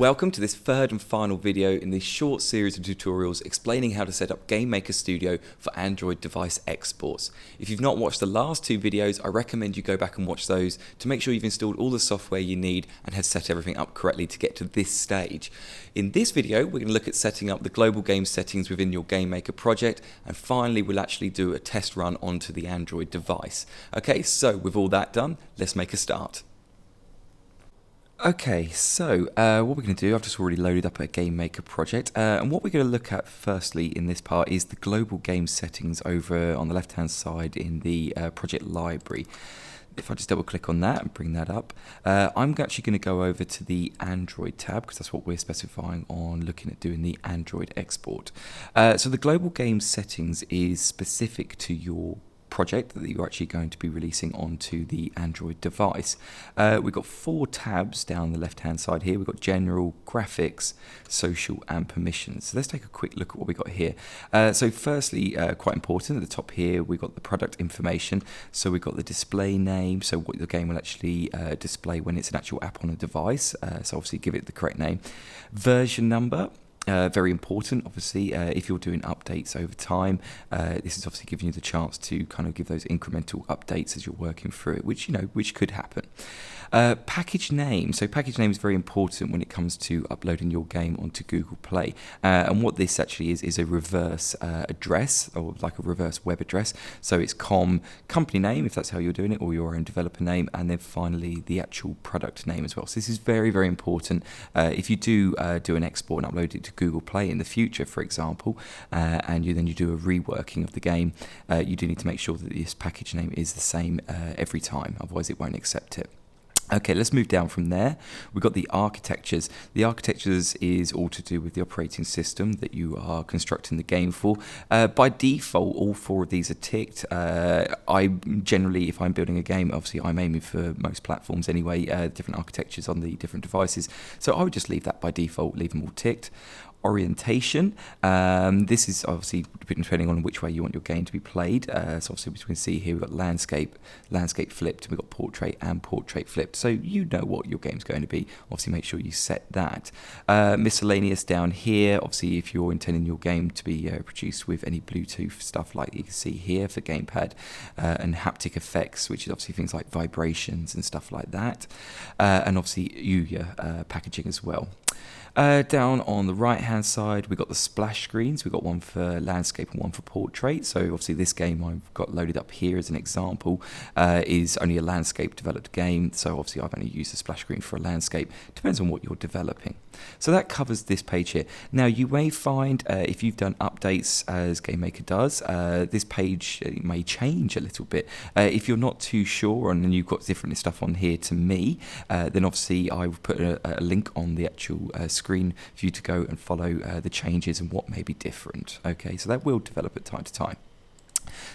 Welcome to this third and final video in this short series of tutorials explaining how to set up GameMaker Studio for Android device exports. If you've not watched the last two videos, I recommend you go back and watch those to make sure you've installed all the software you need and have set everything up correctly to get to this stage. In this video, we're going to look at setting up the global game settings within your GameMaker project, and finally we'll actually do a test run onto the Android device. Okay, so with all that done, let's make a start. Okay, so what we're going to do, I've just already loaded up a GameMaker project, and what we're going to look at firstly in this part is the global game settings over on the left hand side in the project library. If I just double click on that and bring that up, I'm actually going to go over to the Android tab because that's what we're specifying on looking at doing the Android export. So the global game settings is specific to your project that you're actually going to be releasing onto the Android device. We've got four tabs down the left hand side here. We've got general, graphics, social and permissions. So let's take a quick look at what we got here. So firstly, quite important, at the top here we've got the product information. So we've got the display name, so what the game will actually display when it's an actual app on a device. So obviously give it the correct name. Version number. Very important, obviously, if you're doing updates over time. This is obviously giving you the chance to kind of give those incremental updates as you're working through it, which could happen. Package name. So package name is very important when it comes to uploading your game onto Google Play. And what this actually is a reverse address, or like a reverse web address. So it's company name, if that's how you're doing it, or your own developer name, and then finally the actual product name as well. So this is very, very important. If you do do an export and upload it to Google Play in the future, for example, and you do a reworking of the game, you do need to make sure that this package name is the same every time, otherwise it won't accept it. Okay, let's move down from there. We've got the architectures. The architectures is all to do with the operating system that you are constructing the game for. By default, all four of these are ticked. I generally, if I'm building a game, obviously I'm aiming for most platforms anyway, different architectures on the different devices. So I would just leave that by default, leave them all ticked. Orientation. This is obviously depending on which way you want your game to be played. So obviously, as we can see here, we've got landscape flipped, we've got portrait and portrait flipped. So you know what your game's going to be. Obviously, make sure you set that. Miscellaneous down here. Obviously, if you're intending your game to be produced with any Bluetooth stuff like you can see here for gamepad, and haptic effects, which is obviously things like vibrations and stuff like that. And obviously, Ouya packaging as well. Down on the right hand side we've got the splash screens. We've got one for landscape and one for portrait. So obviously this game I've got loaded up here as an example is only a landscape developed game, so obviously I've only used the splash screen for a landscape. Depends on what you're developing. So that covers this page here. Now you may find if you've done updates as GameMaker does, this page may change a little bit. If you're not too sure and you've got different stuff on here to me, then obviously I will put a link on the actual screen for you to go and follow the changes and what may be different. Okay, so that will develop at time to time.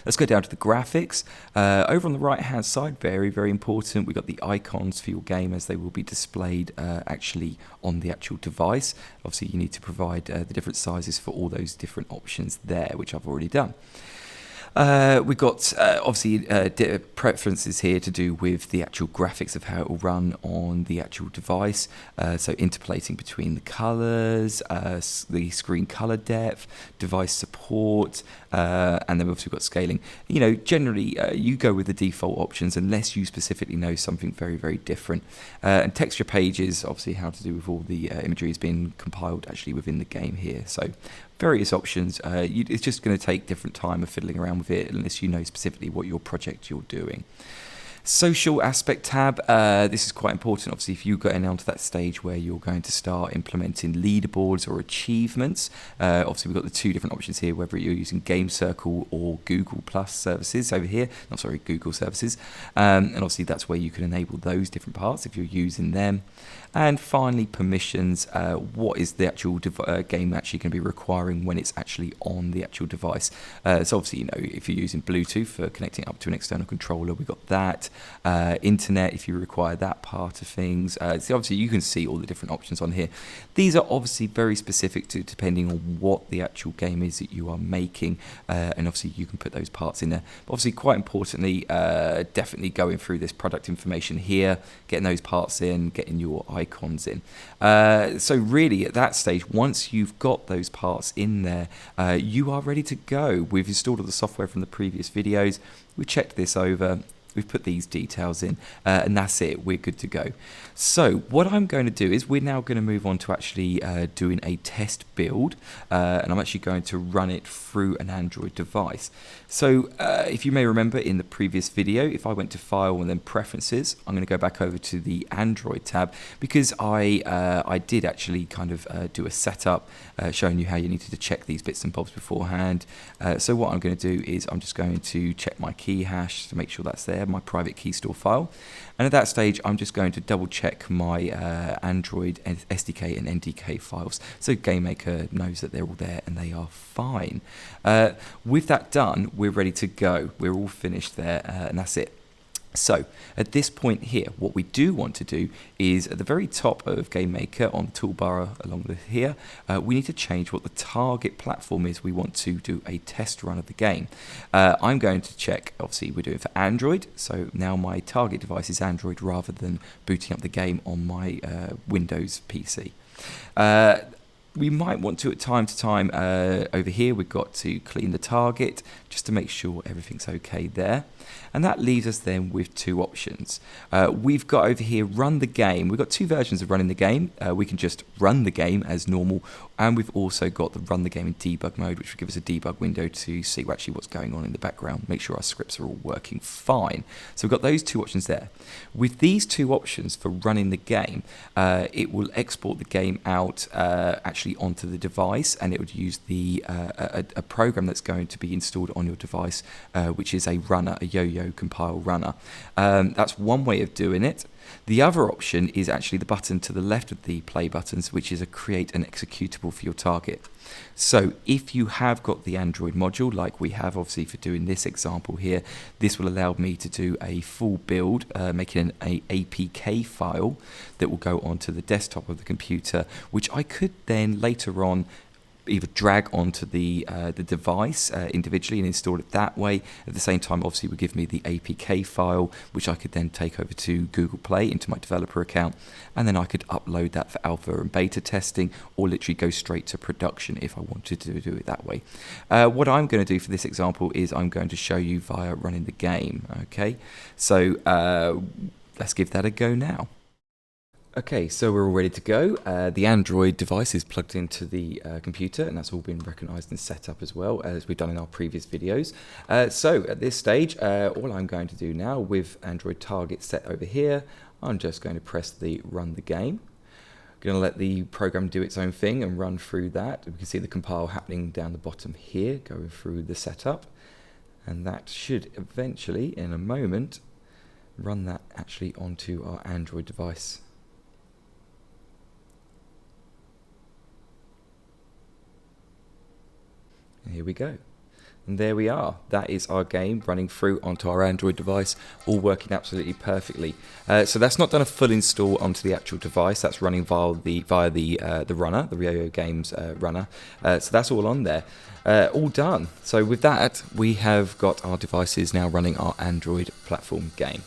Let's go down to the graphics. Over on the right hand side, very, very important, we've got the icons for your game as they will be displayed actually on the actual device. Obviously you need to provide the different sizes for all those different options there, which I've already done. We've got obviously preferences here to do with the actual graphics of how it will run on the actual device. So interpolating between the colors, the screen color depth, device support, and then we've also got scaling. You know, generally you go with the default options unless you specifically know something very, very different. And texture pages, obviously how to do with all the imagery is being compiled actually within the game here. So various options. It's just going to take different time of fiddling around with it unless you know specifically what your project you're doing. Social aspect tab, this is quite important obviously if you're getting onto that stage where you're going to start implementing leaderboards or achievements. Obviously we've got the two different options here, whether you're using Game Circle or Google Plus services over here, Google services, and obviously that's where you can enable those different parts if you're using them. And finally permissions, what is the actual game actually going to be requiring when it's actually on the actual device. So obviously, you know, if you're using Bluetooth for connecting up to an external controller, we've got that. internet if you require that part of things. So obviously you can see all the different options on here. These are obviously very specific to depending on what the actual game is that you are making, and obviously you can put those parts in there. But obviously, quite importantly, definitely going through this product information here, getting those parts in, getting your icons in. So really at that stage, once you've got those parts in there, you are ready to go. We've installed all the software from the previous videos, we checked this over, we've put these details in, and that's it, we're good to go. So what I'm going to do is we're now going to move on to actually doing a test build, and I'm actually going to run it through an Android device. So if you may remember in the previous video, if I went to File and then Preferences, I'm going to go back over to the Android tab, because I did actually kind of do a setup showing you how you needed to check these bits and bobs beforehand. So what I'm going to do is I'm just going to check my key hash to make sure that's there, my private key store file, and at that stage I'm just going to double check my Android SDK and NDK files, so GameMaker knows that they're all there and they are fine. With that done, we're ready to go, we're all finished there, and that's it. So at this point here, what we do want to do is at the very top of GameMaker on the toolbar along here, we need to change what the target platform is we want to do a test run of the game. I'm going to check, obviously we're doing it for Android, so now my target device is Android rather than booting up the game on my Windows PC. We might want to time over here, we've got to clean the target just to make sure everything's okay there. And that leaves us then with two options. We've got over here run the game. We've got two versions of running the game. We can just run the game as normal, and we've also got the run the game in debug mode, which will give us a debug window to see actually what's going on in the background, make sure our scripts are all working fine. So we've got those two options there. With these two options for running the game, it will export the game out actually onto the device, and it would use the a program that's going to be installed on your device, which is a runner, a yo-yo compile runner. That's one way of doing it. The other option is actually the button to the left of the play buttons, which is a create an executable for your target. So if you have got the Android module, like we have obviously for doing this example here, this will allow me to do a full build, making an APK file that will go onto the desktop of the computer, which I could then later on either drag onto the device individually and install it that way. At the same time, obviously, it would give me the APK file, which I could then take over to Google Play into my developer account, and then I could upload that for alpha and beta testing, or literally go straight to production if I wanted to do it that way. What I'm going to do for this example is I'm going to show you via running the game. Okay, so let's give that a go now. Okay, so we're all ready to go. The Android device is plugged into the computer, and that's all been recognized and set up as well as we've done in our previous videos. So at this stage, all I'm going to do now with Android target set over here, I'm just going to press the run the game. I'm going to let the program do its own thing and run through that. We can see the compile happening down the bottom here, going through the setup, and that should eventually, in a moment, run that actually onto our Android device. Here we go. And there we are. That is our game running through onto our Android device, all working absolutely perfectly. So that's not done a full install onto the actual device. That's running via the runner, the Rio Games runner. So that's all on there, all done. So with that, we have got our devices now running our Android platform game.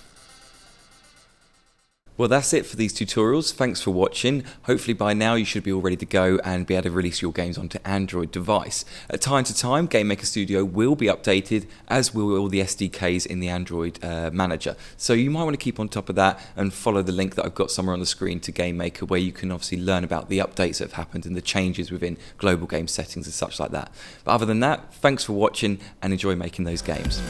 Well, that's it for these tutorials. Thanks for watching. Hopefully by now you should be all ready to go and be able to release your games onto Android device. At time to time, GameMaker Studio will be updated, as will all the SDKs in the Android manager. So you might want to keep on top of that and follow the link that I've got somewhere on the screen to GameMaker, where you can obviously learn about the updates that have happened and the changes within global game settings and such like that. But other than that, thanks for watching and enjoy making those games.